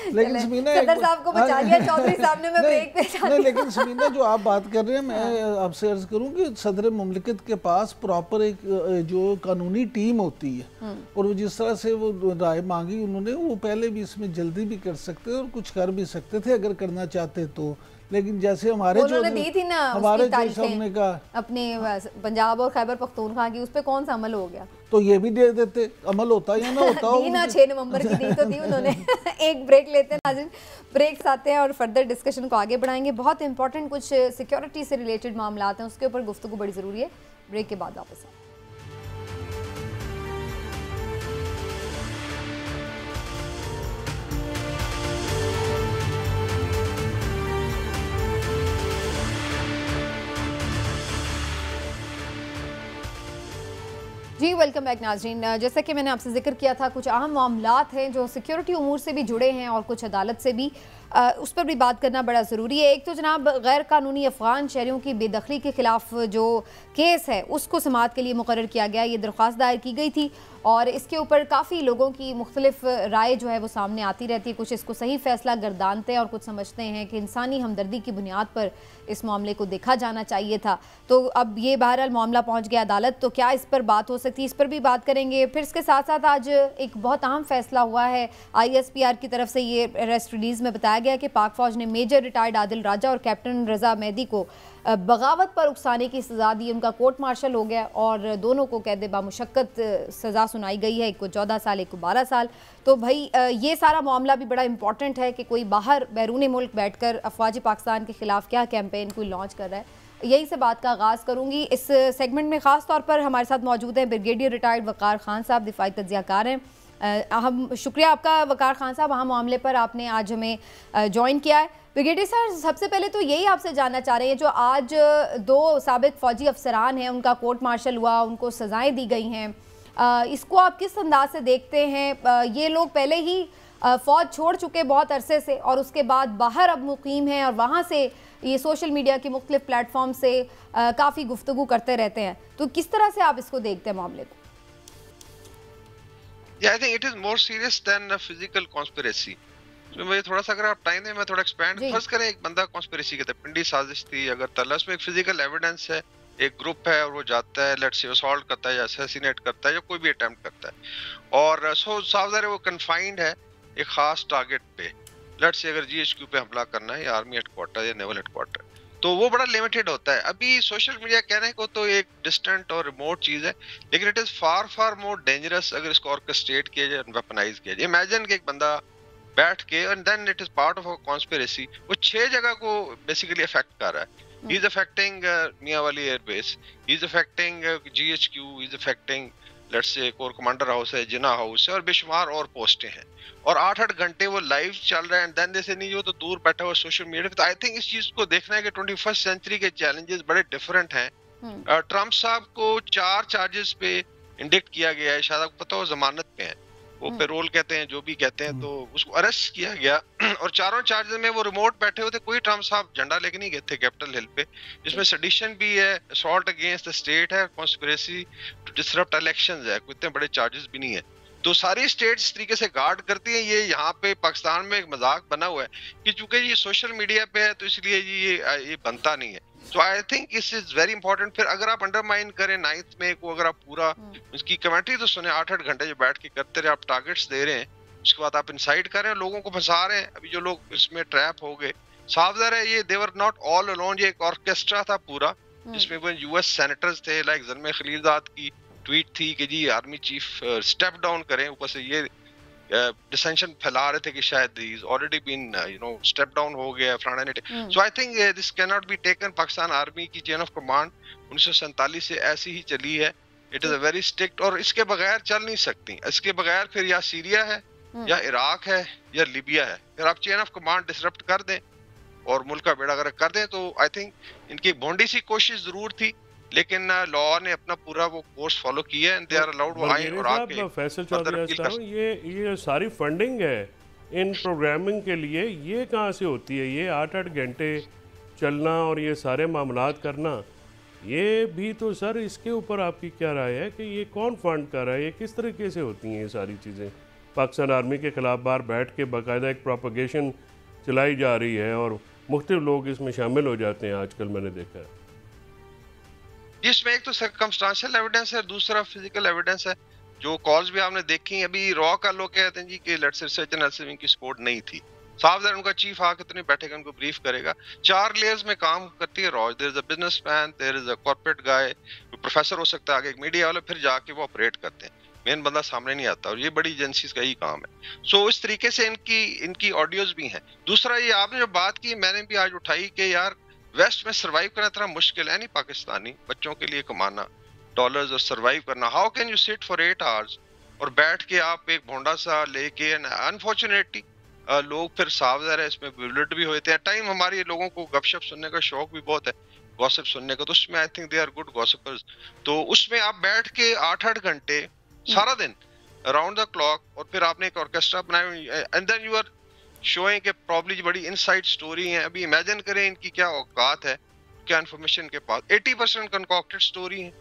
लेकिन समीना, सदर साहब को बचा लिया चौधरी साहब ने। मैं ब्रेक पे नहीं, लेकिन समीना जो आप बात कर रहे हैं, मैं आपसे अर्ज करूं कि सदर मुमलिकत के पास प्रॉपर एक जो कानूनी टीम होती है, और वो जिस तरह से वो राय मांगी उन्होंने, वो पहले भी इसमें जल्दी भी कर सकते और कुछ कर भी सकते थे अगर करना चाहते तो। लेकिन जैसे हमारे दी थी ना हमारे हमने कहा अपने पंजाब और खैबर पख्तूनख्वा की, उस पर कौन सा अमल हो गया? तो ये भी दे देते, अमल होता या ना होता हो। ना 6 नवंबर की दी तो दी उन्होंने। एक ब्रेक लेते हैं नाज़रीन, ब्रेक आते हैं और फर्दर डिस्कशन को आगे बढ़ाएंगे। बहुत इंपॉर्टेंट कुछ सिक्योरिटी से रिलेटेड मामला हैं, उसके ऊपर गुफ्तगू बड़ी ज़रूरी है। ब्रेक के बाद वापस आए। जी वेलकम बैक नाजरीन। जैसा कि मैंने आपसे जिक्र किया था, कुछ अहम मामलात हैं जो सिक्योरिटी उमूर से भी जुड़े हैं और कुछ अदालत से भी, उस पर भी बात करना बड़ा ज़रूरी है। एक तो जनाब गैर कानूनी अफ़गान शहरियों की बेदखली के ख़िलाफ़ जो केस है उसको समाअत के लिए मुकर्रर किया गया। ये दरख्वास्त दायर की गई थी और इसके ऊपर काफ़ी लोगों की मुख्तलिफ राय जो है वो सामने आती रहती है। कुछ इसको सही फ़ैसला गर्दानते हैं और कुछ समझते हैं कि इंसानी हमदर्दी की बुनियाद पर इस मामले को देखा जाना चाहिए था। तो अब ये बहरहाल मामला पहुंच गया अदालत, तो क्या इस पर बात हो सकती है, इस पर भी बात करेंगे। फिर इसके साथ साथ आज एक बहुत अहम फैसला हुआ है। ISPR की तरफ से ये प्रेस रिलीज़ में बताया गया कि पाक फ़ौज ने मेजर रिटायर्ड आदिल राजा और कैप्टन रज़ा मेहदी को बगावत पर उकसाने की सज़ा दी। उनका कोर्ट मार्शल हो गया और दोनों को कैद बामुशक्कत सज़ा सुनाई गई है, एक को 14 साल एक को 12 साल। तो भाई ये सारा मामला भी बड़ा इंपॉर्टेंट है कि कोई बाहर बैरून मुल्क बैठकर अफवाज पाकिस्तान के ख़िलाफ़ क्या कैंपेन कोई लॉन्च कर रहा है। यही से बात का आगाज़ करूँगी। इस सेगमेंट में ख़ास तौर पर हमारे साथ मौजूद हैं ब्रिगेडियर रिटायर्ड वक़ार खान साहब, दिफाई तज्ज़ियाकार हैं। हम शुक्रिया आपका वक़ार खान साहब, अहम मामले पर आपने आज हमें ज्वाइन किया है। ब्रिगेडियर सर, सबसे पहले तो यही आपसे जानना चाह रहे हैं, जो आज 2 साबिक फ़ौजी अफसरान हैं उनका कोर्ट मार्शल हुआ, उनको सज़ाएँ दी गई हैं, इसको आप किस अंदाज से देखते हैं? ये लोग पहले ही फ़ौज छोड़ चुके बहुत अरसे से और उसके बाद बाहर अब मुकीम हैं और वहाँ से ये सोशल मीडिया के मुख्तलिफ प्लेटफॉर्म से काफ़ी गुफ्तगू करते रहते हैं, तो किस तरह से आप इसको देखते हैं मामले को? I think it is more serious than a physical conspiracy. तो मुझे थोड़ा सा अगर आप टाइम दें मैं थोड़ा एक्सपैंड, फर्ज करें एक बंदा कॉन्स्पिरेसी कहता है, पिंडी साजिश थी अगर तला, उसमें एक फिजिकल एविडेंस है, एक ग्रुप है और वो जाता है लेट्स से असॉल्ट करता है या असैसिनेट करता है या कोई भी अटेम्प्ट करता है और सो साफ है वो कन्फाइंड है एक खास टारगेट पे, लेट्स से अगर जीएचक्यू पे हमला करना है या आर्मी हेडक्वार्टर या नेवल हेडक्वार्टर, तो वो बड़ा लिमिटेड होता है। अभी सोशल मीडिया कहने को तो एक डिस्टेंट और रिमोट चीज है, लेकिन it is far far more dangerous अगर इसको ऑर्केस्ट्रेट किया जाए, वेपनाइज किया जाए। इमेजिन कि एक बंदा बैठ के and then it is part of a conspiracy, वो 6 जगह को बेसिकली अफेक्ट कर रहा है। He is affecting Mianwali airbase, he is affecting GHQ, he is affecting let's say corps commander house है, जिना हाउस है और बेशुमार और पोस्टें हैं और 8-8 घंटे वो लाइव चल रहा है एंड देन जैसे नहीं, वो तो दूर बैठा हुआ सोशल मीडिया पे। तो आई थिंक इस चीज को देखना है कि 21st सेंचुरी के चैलेंजेस बड़े डिफरेंट हैं। ट्रम्प साहब को 4 चार्जेस पे इंडिक्ट किया गया है, शायद आपको पता हो जमानत पे है, वो पेरोल कहते हैं जो भी कहते हैं, तो उसको अरेस्ट किया गया और चारों चार्जेस में वो रिमोट बैठे हुए थे, कोई ट्रम्प साहब झंडा लेके नहीं गए थे कैपिटल हिल पे, जिसमें सेडिशन भी है, असॉल्ट अगेंस्ट द स्टेट है, कॉन्स्पिरेसी टू डिसरप्ट इलेक्शंस है, कोई इतने बड़े चार्जेस भी नहीं है। तो सारी स्टेट्स इस तरीके से गार्ड करती हैं। ये यहाँ पे पाकिस्तान में एक मजाक बना हुआ है कि चूंकि ये सोशल मीडिया पे है तो इसलिए ये बनता नहीं है। तो आई think this is very important. फिर अगर आप अंडरमाइन करें 9th में को, अगर आप पूरा उसकी कमेंट्री तो सुने, 8-8 घंटे जो बैठ के करते रहे, आप टारगेट्स दे रहे हैं, उसके बाद आप इंसाइट कर रहे हैं, लोगों को फंसा रहे हैं। अभी जो लोग इसमें ट्रैप हो गए, साफ ज़ाहिर है ये देवर नॉट ऑल अलोन, ये एक ऑर्केस्ट्रा था पूरा, जिसमें वो यूएस सेनेटर्स थे, लाइक ज़लमे खलीलजाद की ट्वीट थी कि जी आर्मी चीफ स्टेप डाउन करें, ऊपर से ये डिसेंशन फैला रहे थे कि शायद is already been step down हो गया फलाना ने। So I think this can not be taken. Pakistan army की चेन ऑफ कमांड 1947 से ऐसी ही चली है, it is a very strict, और इसके बगैर चल नहीं सकती। इसके बगैर फिर या सीरिया है या इराक है या लीबिया है। फिर आप चेन ऑफ कमांड डिसरप्ट कर दें और मुल्क का बेड़ा गर्क कर दें, तो आई थिंक इनकी भोंडी सी कोशिश जरूर थी, लेकिन लॉ ने अपना पूरा वो कोर्स फॉलो किया है एंड दे आर अलाउड वो आए और आके फैसल चौधरी ये सारी फंडिंग है इन प्रोग्रामिंग के लिए, ये कहाँ से होती है? ये 8-8 घंटे चलना और ये सारे मामलात करना, ये भी तो सर इसके ऊपर आपकी क्या राय है कि ये कौन फंड कर रहा है? ये किस तरीके से होती हैं ये सारी चीज़ें? पाकिस्तान आर्मी के ख़िलाफ़ बाहर बैठ के बाकायदा एक प्रोपगेशन चलाई जा रही है और मुख्तलिफ लोग इसमें शामिल हो जाते हैं आजकल, मैंने देखा है। जिसमें एक तो सर्कमस्टांशियल एविडेंस है, दूसरा फिजिकल एविडेंस है। जो कॉल्स भी आपने देखी अभी रॉ का लोग कहते हैं जी कि let's say research analysis wing की सपोर्ट नहीं थी। साफ ज़ाहिर उनका चीफ आके तो नहीं बैठेगा, उनको ब्रीफ करेगा। 4 लेयर्स में काम करती है रॉ। There is a businessman, there is a corporate guy, professor हो सकता है, आगे एक मीडिया वाला, फिर जाके वो ऑपरेट करते हैं। मेन बंदा सामने नहीं आता और ये बड़ी एजेंसीज का ही काम है। सो इस तरीके से इनकी ऑडियोज भी हैं। दूसरा ये आपने जो बात की मैंने भी आज उठाई कि यार वेस्ट में सरवाइव करना इतना मुश्किल है नहीं, पाकिस्तानी बच्चों के लिए कमाना डॉलर्स और सरवाइव करना। How can you sit for 8 hours और बैठ के आप एक भोंडा सा लेके, अनफॉर्चुनेटली लोग फिर साफ ज़ाहिर है इसमें बुलेट भी होते हैं। टाइम हमारे लोगों को गपशप सुनने का शौक भी बहुत है, गॉसिप सुनने का, तो उसमें I think they are good gossipers. तो उसमें आप बैठ के 8-8 घंटे सारा दिन अराउंड द क्लॉक, और फिर आपने एक ऑर्केस्ट्रा बनाया and then you are showing के प्रॉब्ली बड़ी इनसाइड स्टोरी है। अभी इमेजिन करें इनकी क्या औकात है, क्या इन्फॉर्मेशन के पास 80% कंकॉक्टेड स्टोरी है।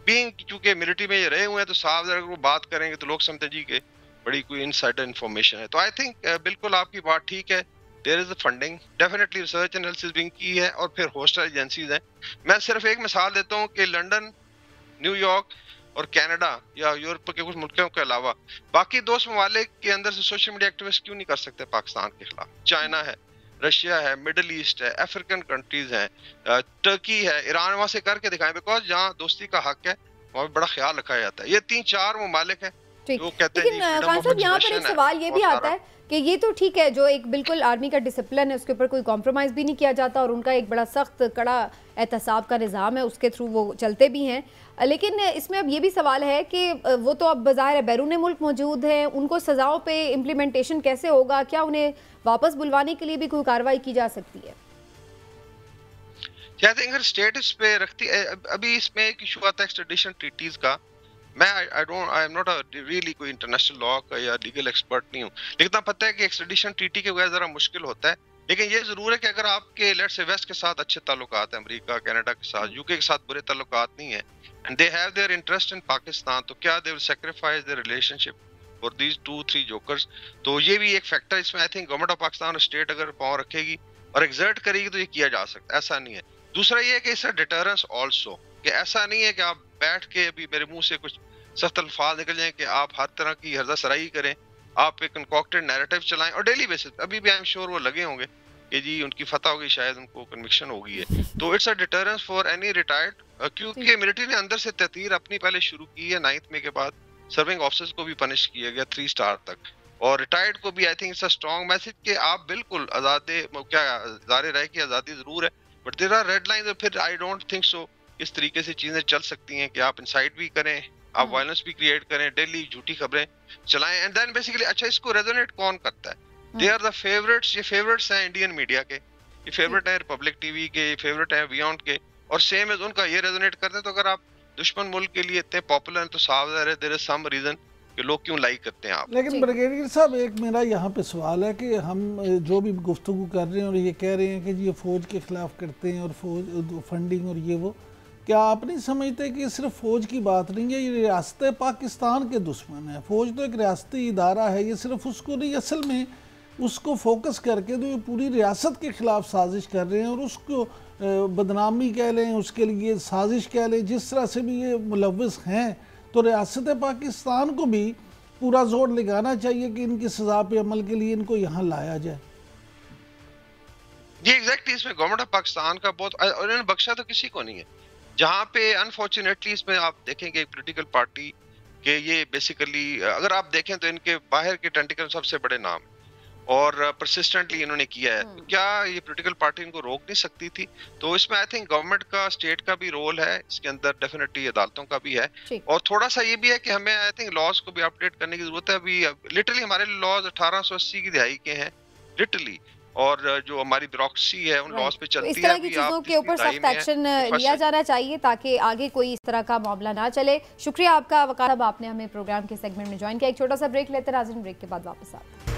बीइंग चूंकि मिलिट्री में ये रहे हुए हैं तो साफ अगर वो बात करेंगे तो लोग समझते जी के बड़ी कोई इनसाइडर इन्फॉर्मेशन है। तो आई थिंक बिल्कुल आपकी बात ठीक है, there is a funding, definitely research analysis wing की है और फिर होस्टल एजेंसीज हैं। मैं सिर्फ एक मिसाल देता हूँ कि लंदन, न्यूयॉर्क और कनाडा या यूरोप के कुछ मुल्कों के अलावा बाकी 2 ममालिक के अंदर से सोशल मीडिया एक्टिविस्ट क्यों नहीं कर सकते पाकिस्तान के खिलाफ? चाइना है, रशिया है, मिडल ईस्ट है, अफ्रीकन कंट्रीज हैं, टर्की है, ईरान, वहां से करके दिखाएं, बिकॉज जहाँ दोस्ती का हक है वहाँ बड़ा ख्याल रखा जाता है। ये 3-4 ममालिक है जो कहते हैं। लेकिन खान साहब यहाँ पर एक सवाल ये भी आता है कि ये तो ठीक है, जो एक बिल्कुल आर्मी का डिसिप्लिन है उसके ऊपर कोई कॉम्प्रोमाइज़ भी नहीं किया जाता और उनका एक बड़ा सख्त कड़ा एहतसाब का निज़ाम है, उसके थ्रू वो चलते भी हैं। लेकिन इसमें अब ये भी सवाल है कि वो तो अब बज़ाहिर है बैरून मुल्क मौजूद हैं, उनको सज़ाओं पे इम्प्लीमेंटेशन कैसे होगा? क्या उन्हें वापस बुलवाने के लिए भी कोई कार्रवाई की जा सकती है? क्या अगर स्टेटस पे रखती है? अभी इसमें एक इशू आता है एक्स्ट्रेडिशन ट्रीटीज का। मैं आई एम नॉट रियली कोई इंटरनेशनल लॉ का या लीगल एक्सपर्ट नहीं हूँ, लेकिन पता है कि एक्स्ट्रेडिशन ट्रीटी के बगैर जरा मुश्किल होता है। लेकिन ये जरूर है कि अगर आपके लेट्स से वेस्ट के साथ अच्छे ताल्लुकात हैं, अमेरिका कनाडा के साथ, यूके के साथ बुरे ताल्लुकात नहीं है, and they have their interest in Pakistan, तो क्या they will sacrifice their relationship for these 2-3 jokers? तो ये भी एक फैक्टर इसमें। I think government of Pakistan और स्टेट अगर पाँव रखेगी और एग्जर्ट करेगी तो ये किया जा सकता है, ऐसा नहीं है। दूसरा ये है कि इसका डिटरेंस ऑल्सो, कि ऐसा नहीं है कि आप बैठ के अभी मेरे मुंह से कुछ सख्त अल्फाज निकल जाए कि आप हर तरह की हर्जासराई करें, आप एक कंकॉक्टेड नैरेटिव चलाएं और डेली बेसिस अभी भी आई एम श्योर वो लगे होंगे कि जी उनकी फतह होगी, शायद उनको कन्विक्शन हो गई है। तो it's a deterrence for any retired, क्योंकि मिलिट्री ने अंदर से तहतीर अपनी पहले शुरू की है। 9th मई के बाद सर्विंग ऑफिसर्स को भी पनिश किया गया 3 स्टार तक, और रिटायर्ड को भी। I think it's a strong message कि आप बिल्कुल आजादे क्या जारे रहे की आज़ादी जरूर है, but there are red lines. और फिर आई डोंट थिंक सो इस तरीके से चीजें चल सकती हैं कि आप इंसाइट भी करें, आप वायलेंस भी क्रिएट करें, डेली झूठी खबरें चलाएं, एंड देन बेसिकली अच्छा इसको रेजोनेट कौन करता है? They are the favourites. ये फेवरेट्स हैं इंडियन मीडिया के, ये फेवरेट है रिपब्लिक टीवी के, ये फेवरेट है बियॉन्ड के, और सेम एज उनका ये रेजोनेट करते हैं। तो अगर आप दुश्मन मुल्क के लिए इतने पॉपुलर हैं तो साफ है देयर इज सम रीजन कि लोग क्यों लाइक करते हैं आप। लेकिन ब्रिगेडियर साहब, एक मेरा यहाँ पे सवाल है कि हम जो भी गुफ्तगू कर रहे हैं और ये कह रहे हैं कि ये फ़ौज के ख़िलाफ़ करते हैं और फौज फंडिंग और ये वो, क्या आप नहीं समझते कि सिर्फ फ़ौज की बात नहीं है, ये रियासत पाकिस्तान के दुश्मन है? फ़ौज तो एक रियासती इदारा है, ये सिर्फ उसको नहीं, असल में उसको फोकस करके तो ये पूरी रियासत के ख़िलाफ़ साजिश कर रहे हैं और उसको बदनामी कह लें, उसके लिए साजिश कह लें, जिस तरह से भी ये मुलव्वस हैं, तो रियासत पाकिस्तान को भी पूरा जोर लगाना चाहिए कि इनकी सज़ा पे अमल के लिए इनको यहाँ लाया जाए। ये एग्जैक्टली इसमें गवर्नमेंट ऑफ पाकिस्तान का बहुत, और इन्होंने बख्शा तो किसी को नहीं है। जहाँ पे अनफॉर्चुनेटली इसमें आप देखेंगे पोलिटिकल पार्टी के ये बेसिकली अगर आप देखें तो इनके बाहर के टेंटिकल सबसे बड़े नाम और परसिस्टेंटली इन्होंने किया है। तो क्या ये पॉलिटिकल पार्टी इनको रोक नहीं सकती थी? तो इसमें आई थिंक गवर्नमेंट का, स्टेट का भी रोल है इसके अंदर, डेफिनेटली अदालतों का भी है, और थोड़ा सा ये भी है कि हमें आई थिंक लॉज को भी अपडेट करने की जरूरत है। अभी लिटरली हमारे लॉज 1880 की दहाई के हैं लिटरली, और जो हमारी ब्यूरोक्रेसी है उन लॉज पे चलती है। इस तरह की चीजों के ऊपर सख्त एक्शन लिया जाना चाहिए ताकि आगे कोई इस तरह का मामला ना चले। शुक्रिया आपका वकार साहब, आपने हमें प्रोग्राम के सेगमेंट में ज्वाइन किया। एक छोटा सा ब्रेक लेते हैं नाज़रीन, ब्रेक के बाद वापस आते हैं।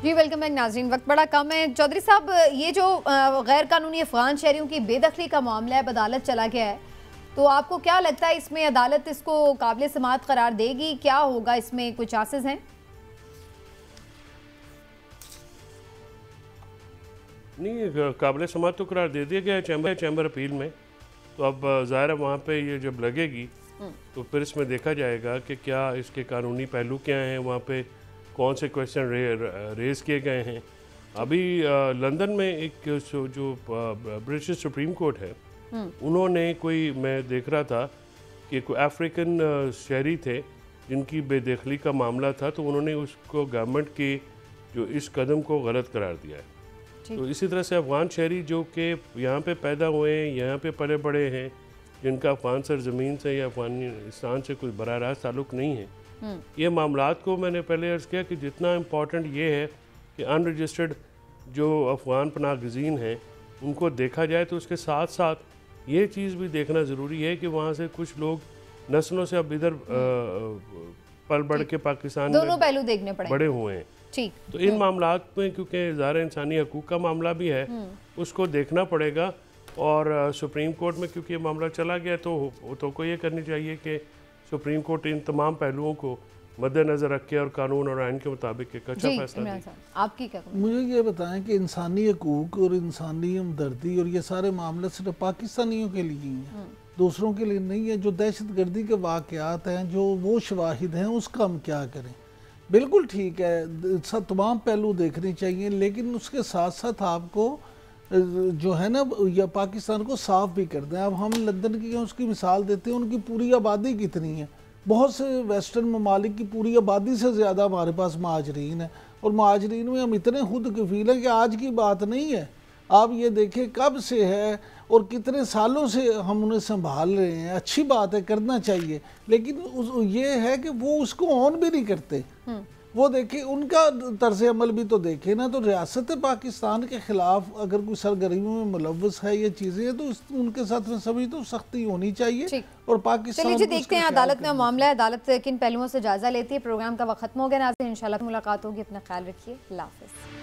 जी वेलकम बैक नाज़रीन। वक्त बड़ा कम है। चौधरी साहब, ये जो गैर कानूनी अफगान शहरियों की बेदखली का मामला है, अदालत चला गया है, तो आपको क्या लगता है इसमें अदालत इसको काबिल समाअत करार देगी? क्या होगा इसमें, कुछ चांसेस हैं? नहीं, काबिल समाअत तो करार दे दिया गया है चैम्बर अपील में। तो अब ज़ाहिर है वहाँ पे ये जब लगेगी तो फिर इसमें देखा जाएगा कि क्या इसके कानूनी पहलू क्या हैं, वहाँ पे कौन से क्वेश्चन रेज किए गए हैं। अभी लंदन में एक जो ब्रिटिश सुप्रीम कोर्ट है, उन्होंने कोई, मैं देख रहा था कि कोई अफ्रीकन शहरी थे जिनकी बेदखली का मामला था, तो उन्होंने उसको गवर्नमेंट के जो इस कदम को गलत करार दिया है। तो इसी तरह से अफ़गान शहरी जो कि यहाँ पे पैदा हुए हैं, यहाँ पे पले बड़े हैं, जिनका अफ़गान सरजमीन से या अफ़गानिस्तान से कोई बराह रास्त ताल्लुक़ नहीं है, ये मामलात को मैंने पहले अर्ज़ किया कि जितना इम्पॉर्टेंट ये है कि अनरजिस्टर्ड जो अफ़गान पनाह गज़ीन हैं उनको देखा जाए, तो उसके साथ साथ ये चीज़ भी देखना ज़रूरी है कि वहाँ से कुछ लोग नस्लों से अब इधर पल बढ़ के पाकिस्तान दोनों पहलू देखने पड़े बड़े हुए हैं। ठीक, तो इन मामलात में क्योंकि ज़ाहिर इंसानी हकूक़ का मामला भी है, उसको देखना पड़ेगा। और सुप्रीम कोर्ट में क्योंकि ये मामला चला गया तो को ये करनी चाहिए कि सुप्रीम कोर्ट इन तमाम पहलुओं को मद्देनजर रख के और कानून और आइन के मुताबिक एक अच्छा फैसला दे। आपकी क्या? मुझे ये बताएं कि इंसानी हकूक़ और इंसानी हमदर्दी और ये सारे मामले सिर्फ पाकिस्तानियों के लिए ही हैं, दूसरों के लिए नहीं है। जो दहशतगर्दी के वाक़यात हैं, जो वो शवाहिद हैं, उसका हम क्या करें? बिल्कुल ठीक है, तमाम पहलू देखने चाहिए, लेकिन उसके साथ साथ आपको जो है ना, या पाकिस्तान को साफ भी कर दें। अब हम लंदन की उसकी मिसाल देते हैं, उनकी पूरी आबादी कितनी है? बहुत से वेस्टर्न ममालिक की पूरी आबादी से ज़्यादा हमारे पास महाजरीन है, और महाजरीन में हम इतने खुद कफील हैं कि आज की बात नहीं है। आप ये देखें कब से है और कितने सालों से हम उन्हें संभाल रहे हैं। अच्छी बात है, करना चाहिए, लेकिन ये है कि वो उसको ऑन भी नहीं करते। वो देखिए उनका तर्ज अमल भी तो देखे ना। तो रियासत पाकिस्तान के खिलाफ अगर कोई सरगर्मियों में मुलव्वस है ये चीज़ें हैं तो उनके साथ में सभी तो सख्ती होनी चाहिए। और पाकिस्तान चलिए जी देखते हैं अदालत में मामला है, अदालत किन पहलुओं से जायजा लेती है। प्रोग्राम का वक्त खत्म हो गया नाज़रीन, इंशाल्लाह मुलाकात होगी, अपना ख्याल रखिए, अल्लाह हाफ़िज़।